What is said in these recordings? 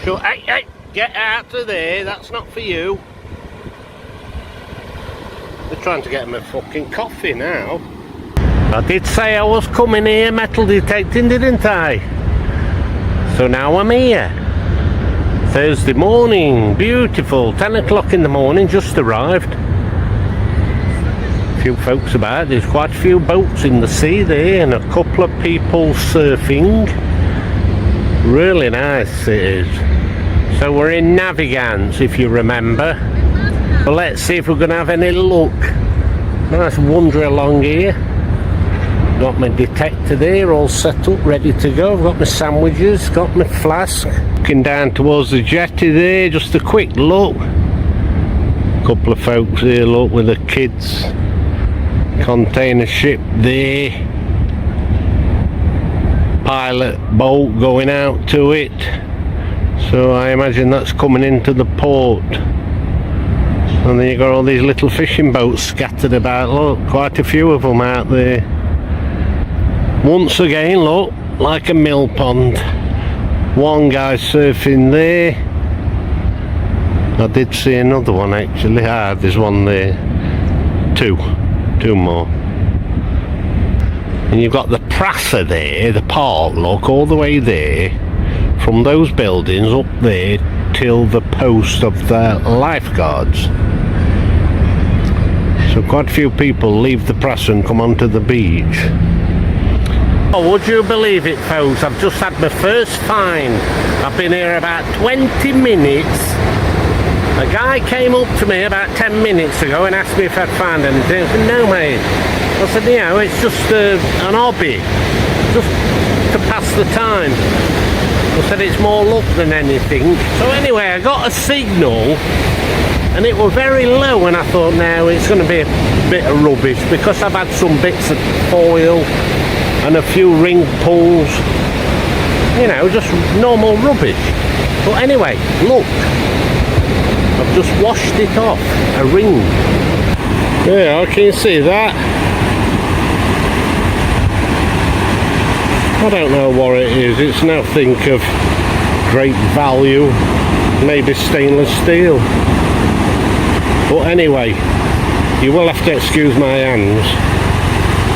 So, hey, get out of there, that's not for you. They're trying to get him a fucking coffee now. I did say I was coming here metal detecting, didn't I? So now I'm here. Thursday morning, beautiful, 10 o'clock in the morning, just arrived. A few folks about, there's quite a few boats in the sea there and a couple of people surfing. Really nice it is. So we're in Navegantes, if you remember. But let's see if we're going to have any luck. Nice wander along here. Got my detector there, all set up, ready to go. I've got my sandwiches, got my flask. Looking down towards the jetty there, just a quick look. Couple of folks here, look, with the kids. Container ship there. Pilot boat going out to it. So I imagine that's coming into the port. And then you got all these little fishing boats scattered about. Look, quite a few of them out there. Once again, look, like a mill pond. One guy surfing there. I did see another one actually. There's one there. Two more. And you've got the Prasa there, the park, look, all the way there. From those buildings up there till the post of the lifeguards. So quite a few people leave the Prasa and come onto the beach. Oh, would you believe it, folks? I've just had my first find. I've been here about 20 minutes. A guy came up to me about 10 minutes ago and asked me if I'd found anything. I said, no, mate. I said, you know, it's just an hobby. Just to pass the time. I said, it's more luck than anything. So anyway, I got a signal and it was very low, and I thought, now it's going to be a bit of rubbish because I've had some bits of foil and a few ring pulls, you know, just normal rubbish. But anyway, look, I've just washed it off, a ring. Yeah, I can see that. I don't know what it is, it's nothing of great value, maybe stainless steel. But anyway, you will have to excuse my hands.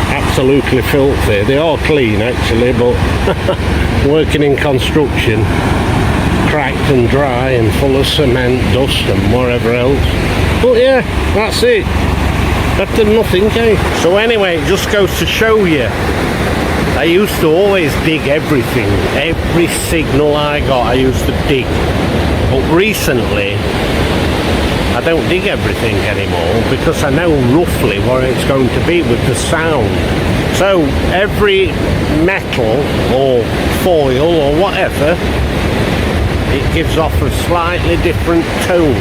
Absolutely filthy. They are clean actually, but working in construction, cracked and dry and full of cement, dust and whatever else. But yeah, that's it. Better than nothing, eh? So anyway, it just goes to show you, I used to always dig everything. Every signal I got I used to dig. But recently I don't dig everything anymore because I know roughly what it's going to be with the sound. So every metal or foil or whatever, it gives off a slightly different tone.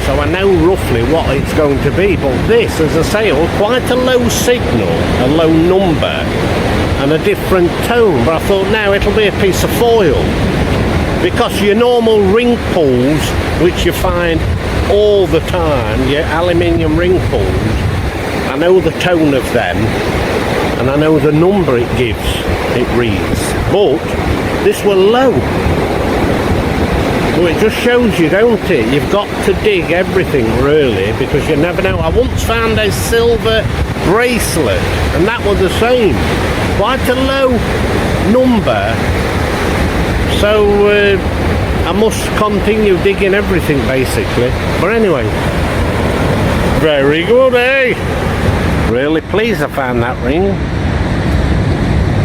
So I know roughly what it's going to be. But this, as I say, was quite a low signal, a low number and a different tone. But I thought, now it'll be a piece of foil. Because your normal ring pulls, which you find all the time, your aluminium ring pulls, I know the tone of them and I know the number it gives, it reads. But this were low. So it just shows you, don't it? You've got to dig everything really, because you never know. I once found a silver bracelet and that was the same. Quite a low number. So I must continue digging everything basically. But anyway, very good, eh? Really pleased I found that ring.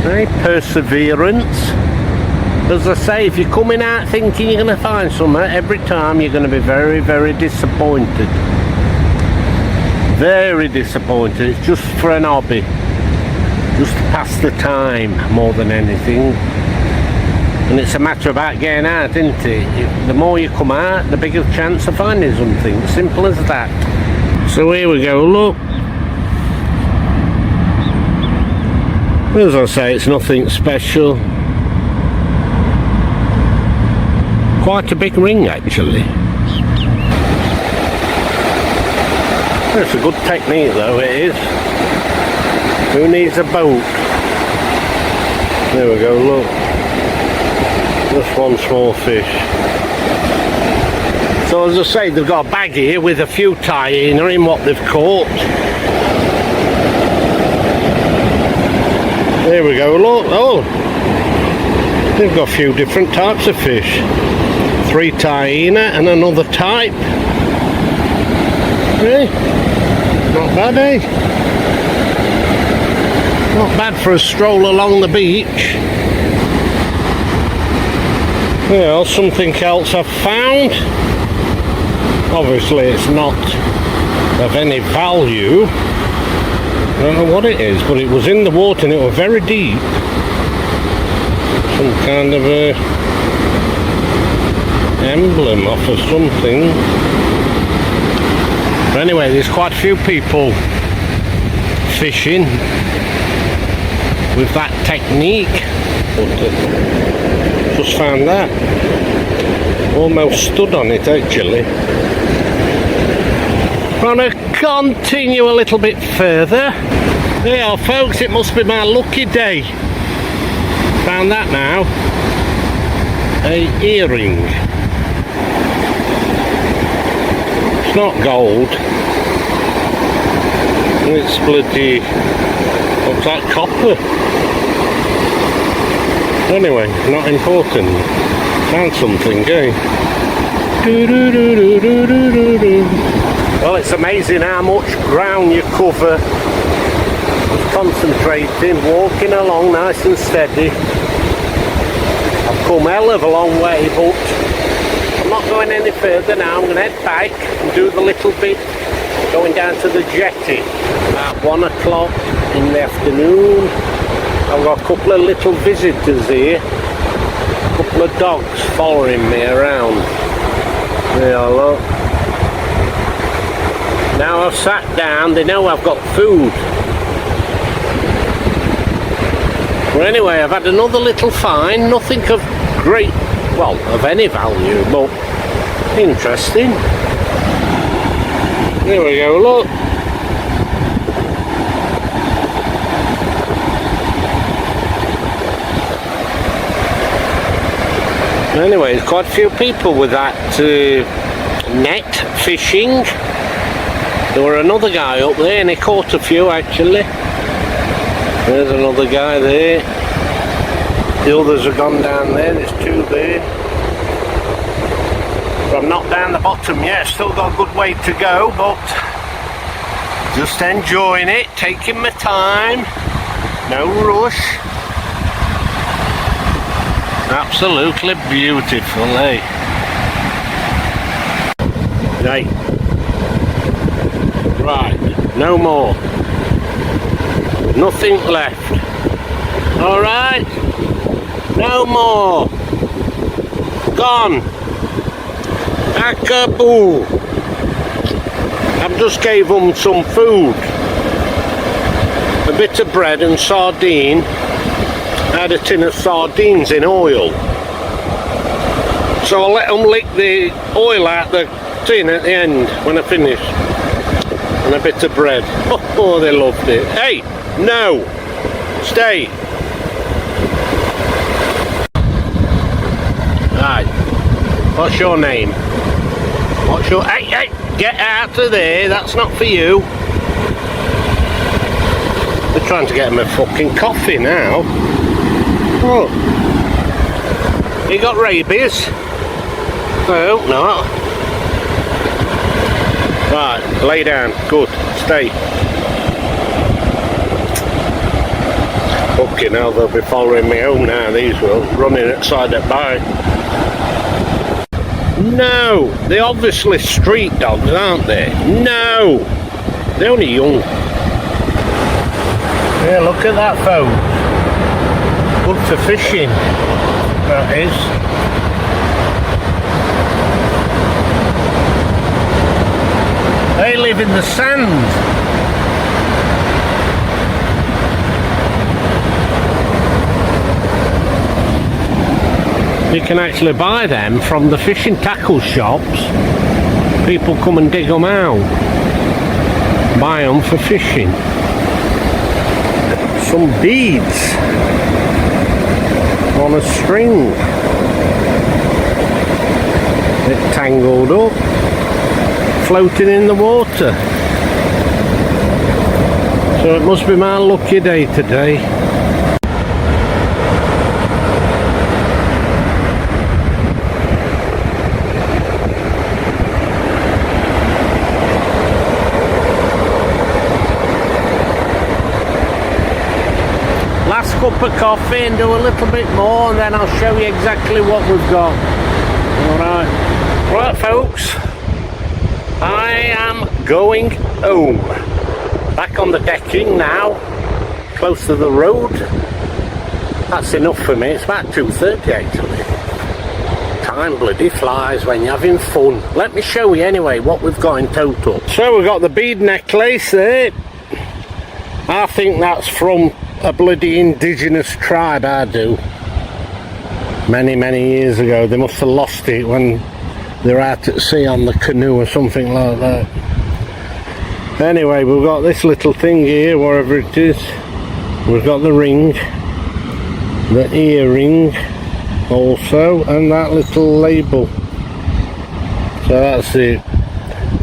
Eh? Perseverance. As I say, if you're coming out thinking you're going to find something, every time you're going to be very, very disappointed. Very disappointed. It's just for an hobby. Just to pass the time more than anything. And it's a matter about getting out, isn't it? The more you come out, the bigger chance of finding something. Simple as that. So here we go, look. As I say, it's nothing special. Quite a big ring actually. It's a good technique though, it is. Who needs a boat? There we go, look. Just one small fish. So as I say, they've got a bag here with a few taina in what they've caught. There we go, look, oh! They've got a few different types of fish. 3 taina and another type. Eh? Not bad, eh? Not bad for a stroll along the beach. Well, something else I've found. Obviously it's not of any value. I don't know what it is, but it was in the water and it was very deep. Some kind of a emblem off of something. But anyway, there's quite a few people fishing with that technique. Just found that. Almost stood on it actually. I'm going to continue a little bit further. There you are, folks, it must be my lucky day. Found that now. A earring. It's not gold. It's bloody, looks like copper. Anyway, not important. Found something, eh? Well, it's amazing how much ground you cover. Just concentrating, walking along nice and steady. I've come a hell of a long way, but I'm not going any further now. I'm going to head back and do the little bit going down to the jetty at 1 o'clock in the afternoon. I've got a couple of little visitors here. A couple of dogs following me around. There you look. Now I've sat down, they know I've got food. Well, anyway, I've had another little find, nothing of great, well, of any value, but interesting. There we go, look. Anyway, there's quite a few people with that net fishing. There were another guy up there and he caught a few actually. There's another guy there. The others have gone down there, there's 2 there. But I'm not down the bottom yet, still got a good way to go, but just enjoying it, taking my time, no rush. Absolutely beautiful, eh? Right. Right, no more. Nothing left. Alright? No more. Gone. Akaboo. I've just gave them some food. A bit of bread and sardine. I had a tin of sardines in oil. So I'll let them lick the oil out the tin at the end when I finish. And a bit of bread. Oh, they loved it. Hey, no, stay. Right, what's your name? What's your, hey, get out of there, that's not for you. They're trying to get him a fucking coffee now. Oh, he got rabies? I hope not. Right, lay down. Good. Stay. Fucking hell, they'll be following me home now, these will. Running outside that by. No! They're obviously street dogs, aren't they? No! They're only young. Yeah, look at that, folks. Good for fishing. That is. They live in the sand. You can actually buy them from the fishing tackle shops. People come and dig them out. Buy them for fishing. Some beads on a string. bit tangled up, floating in the water. So it must be my lucky day today. Last cup of coffee and do a little bit more, and then I'll show you exactly what we've got. Alright. Right folks, I am going home. Back on the decking now, close to the road. That's enough for me. It's about 2:30 actually. Time bloody flies when you're having fun. Let me show you anyway what we've got in total. So we've got the bead necklace there. I think that's from a bloody indigenous tribe, I do. Many years ago. They must have lost it when they're out at sea on the canoe or something like that. Anyway, we've got this little thing here, whatever it is. We've got the ring, the earring also, and that little label. So that's it.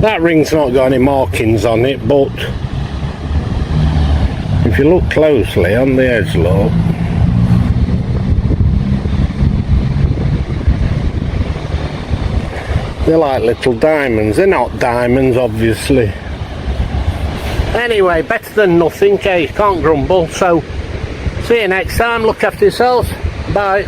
That ring's not got any markings on it, but if you look closely on the edge, look, they're like little diamonds. They're not diamonds, obviously. Anyway, better than nothing, eh? Can't grumble. So, see you next time. Look after yourselves. Bye.